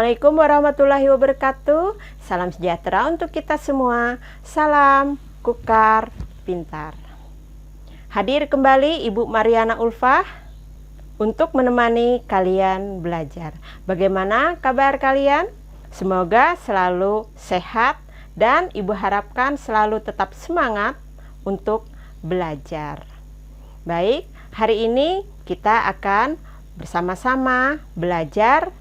Assalamualaikum warahmatullahi wabarakatuh. Salam sejahtera untuk kita semua. Salam Kukar Pintar. Hadir kembali Ibu Mariana Ulfah untuk menemani kalian belajar. Bagaimana kabar kalian? Semoga selalu sehat dan Ibu harapkan selalu tetap semangat untuk belajar. Baik, hari ini kita akan bersama-sama belajar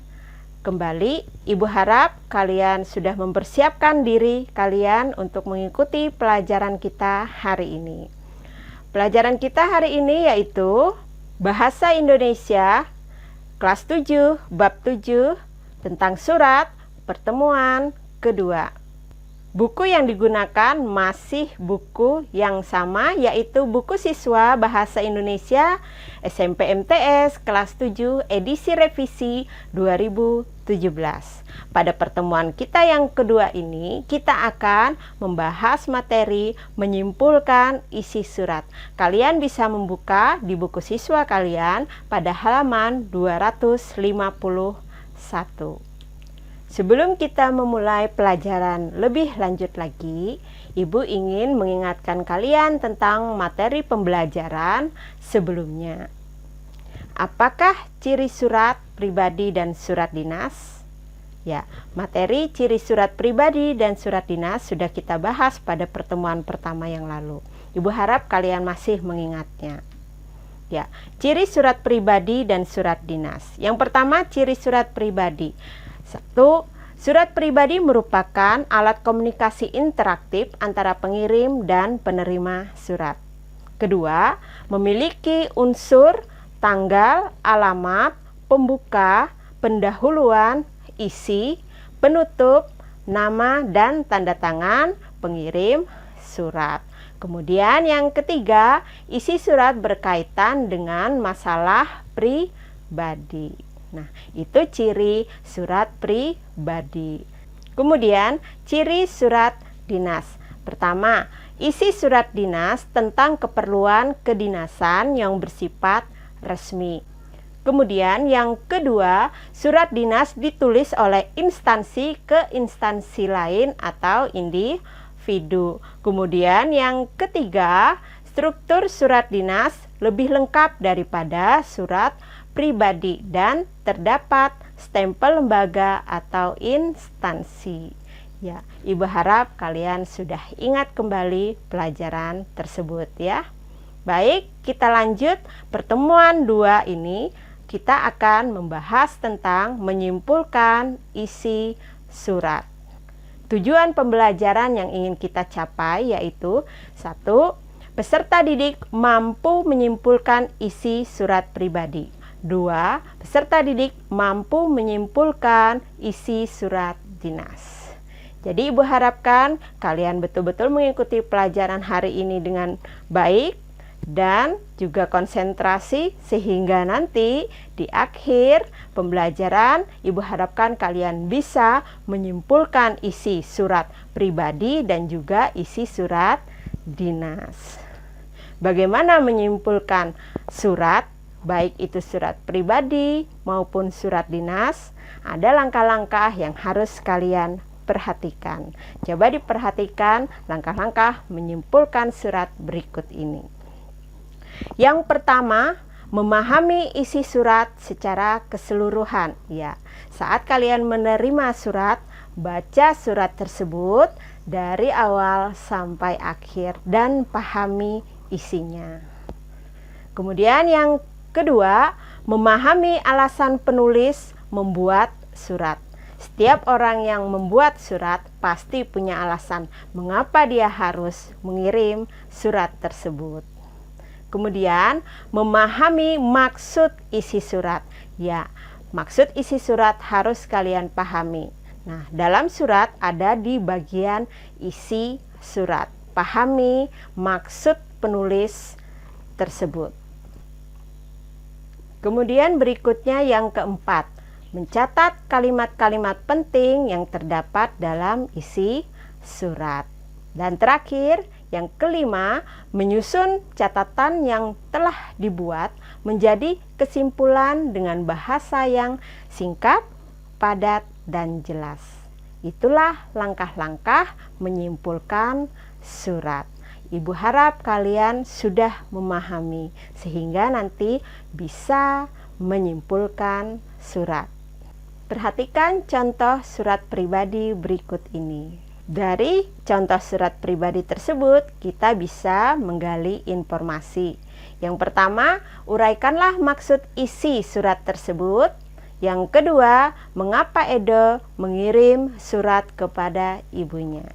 kembali. Ibu harap kalian sudah mempersiapkan diri kalian untuk mengikuti pelajaran kita hari ini. Pelajaran kita hari ini yaitu Bahasa Indonesia kelas 7 bab 7 tentang surat pertemuan kedua. Buku yang digunakan masih buku yang sama, yaitu buku siswa Bahasa Indonesia SMP MTS kelas 7 edisi revisi 2017. Pada pertemuan kita yang kedua ini, kita akan membahas materi menyimpulkan isi surat. Kalian bisa membuka di buku siswa kalian pada halaman 251. Sebelum kita memulai pelajaran lebih lanjut lagi, Ibu ingin mengingatkan kalian tentang materi pembelajaran sebelumnya. Apakah ciri surat pribadi dan surat dinas? Ya, materi ciri surat pribadi dan surat dinas sudah kita bahas pada pertemuan pertama yang lalu. Ibu harap kalian masih mengingatnya. Ya, ciri surat pribadi dan surat dinas. Yang pertama, ciri surat pribadi. 1. Surat pribadi merupakan alat komunikasi interaktif antara pengirim dan penerima surat. Kedua, memiliki unsur tanggal, alamat, pembuka, pendahuluan, isi, penutup, nama, dan tanda tangan pengirim surat. Kemudian yang ketiga, isi surat berkaitan dengan masalah pribadi. Nah, itu ciri surat pribadi. Kemudian, ciri surat dinas. Pertama, isi surat dinas tentang keperluan kedinasan yang bersifat resmi. Kemudian, yang kedua, surat dinas ditulis oleh instansi ke instansi lain atau individu. Kemudian, yang ketiga, struktur surat dinas lebih lengkap daripada surat pribadi dan terdapat stempel lembaga atau instansi. Ya, Ibu harap kalian sudah ingat kembali pelajaran tersebut ya. Baik, kita lanjut pertemuan 2 ini. Kita akan membahas tentang menyimpulkan isi surat. Tujuan pembelajaran yang ingin kita capai yaitu 1. Peserta didik mampu menyimpulkan isi surat pribadi. 2. Peserta didik mampu menyimpulkan isi surat dinas. Jadi Ibu harapkan kalian betul-betul mengikuti pelajaran hari ini dengan baik dan juga konsentrasi sehingga nanti di akhir pembelajaran Ibu harapkan kalian bisa menyimpulkan isi surat pribadi dan juga isi surat dinas. Bagaimana menyimpulkan surat? Baik itu surat pribadi maupun surat dinas, ada langkah-langkah yang harus kalian perhatikan. Coba diperhatikan langkah-langkah menyimpulkan surat berikut ini. Yang pertama, memahami isi surat secara keseluruhan. Ya, saat kalian menerima surat, baca surat tersebut dari awal sampai akhir dan pahami isinya. Kemudian yang kedua, memahami alasan penulis membuat surat. Setiap orang yang membuat surat pasti punya alasan mengapa dia harus mengirim surat tersebut. Kemudian, memahami maksud isi surat. Ya, maksud isi surat harus kalian pahami. Nah, dalam surat ada di bagian isi surat. Pahami maksud penulis tersebut. Kemudian berikutnya yang keempat, mencatat kalimat-kalimat penting yang terdapat dalam isi surat. Dan terakhir, yang kelima, menyusun catatan yang telah dibuat menjadi kesimpulan dengan bahasa yang singkat, padat, dan jelas. Itulah langkah-langkah menyimpulkan surat. Ibu harap kalian sudah memahami sehingga nanti bisa menyimpulkan surat. Perhatikan contoh surat pribadi berikut ini. Dari contoh surat pribadi tersebut, kita bisa menggali informasi. Yang pertama, uraikanlah maksud isi surat tersebut. Yang kedua, mengapa Edo mengirim surat kepada ibunya.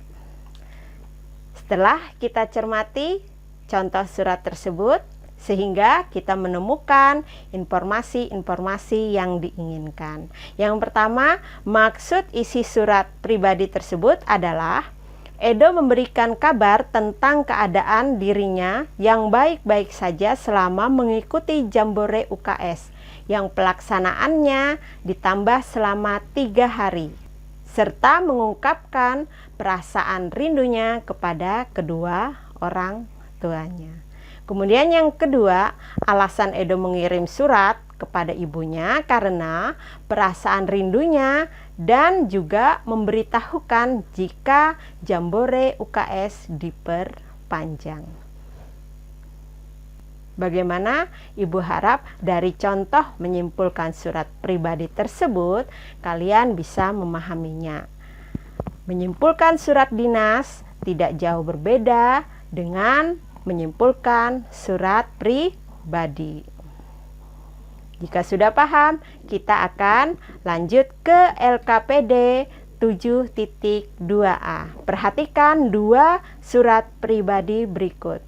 Setelah kita cermati contoh surat tersebut, sehingga kita menemukan informasi-informasi yang diinginkan. Yang pertama, maksud isi surat pribadi tersebut adalah Edo memberikan kabar tentang keadaan dirinya yang baik-baik saja selama mengikuti Jambore UKS yang pelaksanaannya ditambah selama 3 hari, serta mengungkapkan perasaan rindunya kepada kedua orang tuanya. Kemudian yang kedua, alasan Edo mengirim surat kepada ibunya karena perasaan rindunya dan juga memberitahukan jika Jambore UKS diperpanjang. Bagaimana? Ibu harap dari contoh menyimpulkan surat pribadi tersebut, kalian bisa memahaminya. Menyimpulkan surat dinas tidak jauh berbeda dengan menyimpulkan surat pribadi. Jika sudah paham, kita akan lanjut ke LKPD 7.2a. Perhatikan dua surat pribadi berikut.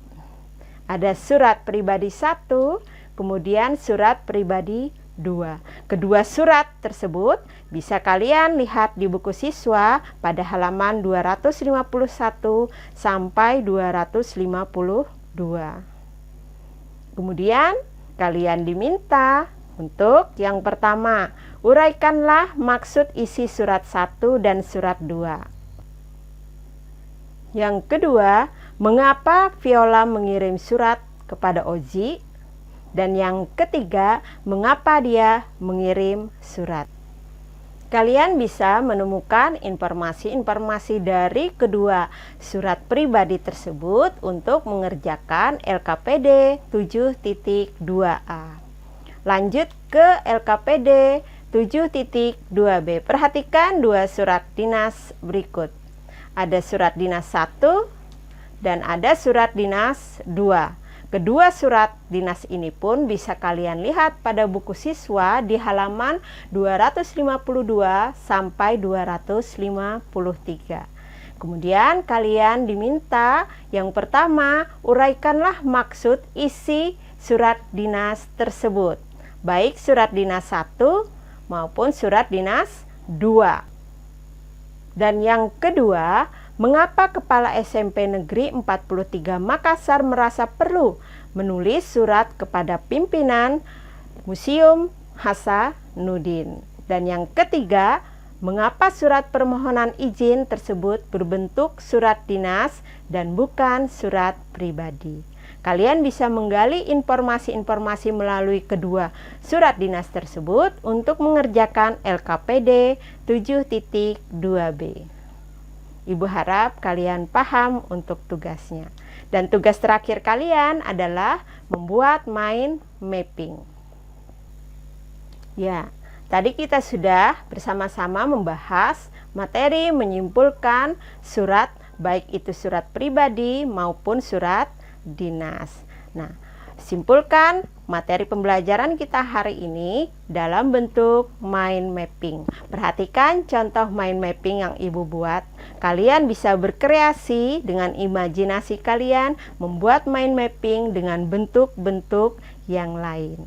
Ada surat pribadi 1, kemudian surat pribadi 2. Kedua surat tersebut bisa kalian lihat di buku siswa pada halaman 251 sampai 252. Kemudian kalian diminta untuk yang pertama, uraikanlah maksud isi surat 1 dan surat 2. Yang kedua, mengapa Viola mengirim surat kepada Oji? Dan yang ketiga, mengapa dia mengirim surat? Kalian bisa menemukan informasi-informasi dari kedua surat pribadi tersebut untuk mengerjakan LKPD 7.2a. Lanjut ke LKPD 7.2b. Perhatikan dua surat dinas berikut. Ada surat dinas 1 dan ada surat dinas 2. Kedua surat dinas ini pun bisa kalian lihat pada buku siswa di halaman 252 sampai 253. Kemudian kalian diminta yang pertama, uraikanlah maksud isi surat dinas tersebut, baik surat dinas 1 maupun surat dinas 2. Dan yang kedua, mengapa Kepala SMP Negeri 43 Makassar merasa perlu menulis surat kepada pimpinan Museum Hasanuddin? Dan yang ketiga, mengapa surat permohonan izin tersebut berbentuk surat dinas dan bukan surat pribadi? Kalian bisa menggali informasi-informasi melalui kedua surat dinas tersebut untuk mengerjakan LKPD 7.2b. Ibu harap kalian paham untuk tugasnya. Dan tugas terakhir kalian adalah membuat mind mapping. Ya, tadi kita sudah bersama-sama membahas materi menyimpulkan surat, baik itu surat pribadi maupun surat dinas. Nah, simpulkan materi pembelajaran kita hari ini dalam bentuk mind mapping. Perhatikan contoh mind mapping yang Ibu buat. Kalian bisa berkreasi dengan imajinasi kalian, membuat mind mapping dengan bentuk-bentuk yang lain.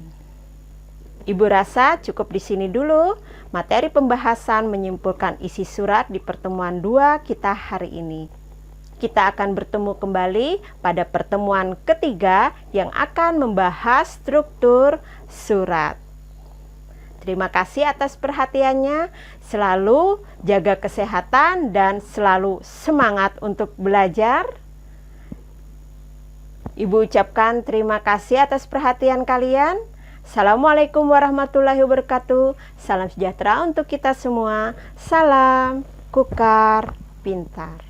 Ibu rasa cukup di sini dulu materi pembahasan menyimpulkan isi surat di pertemuan 2 kita hari ini. Kita akan bertemu kembali pada pertemuan ketiga yang akan membahas struktur surat. Terima kasih atas perhatiannya. Selalu jaga kesehatan dan selalu semangat untuk belajar. Ibu ucapkan terima kasih atas perhatian kalian. Assalamualaikum warahmatullahi wabarakatuh. Salam sejahtera untuk kita semua. Salam Kukar Pintar.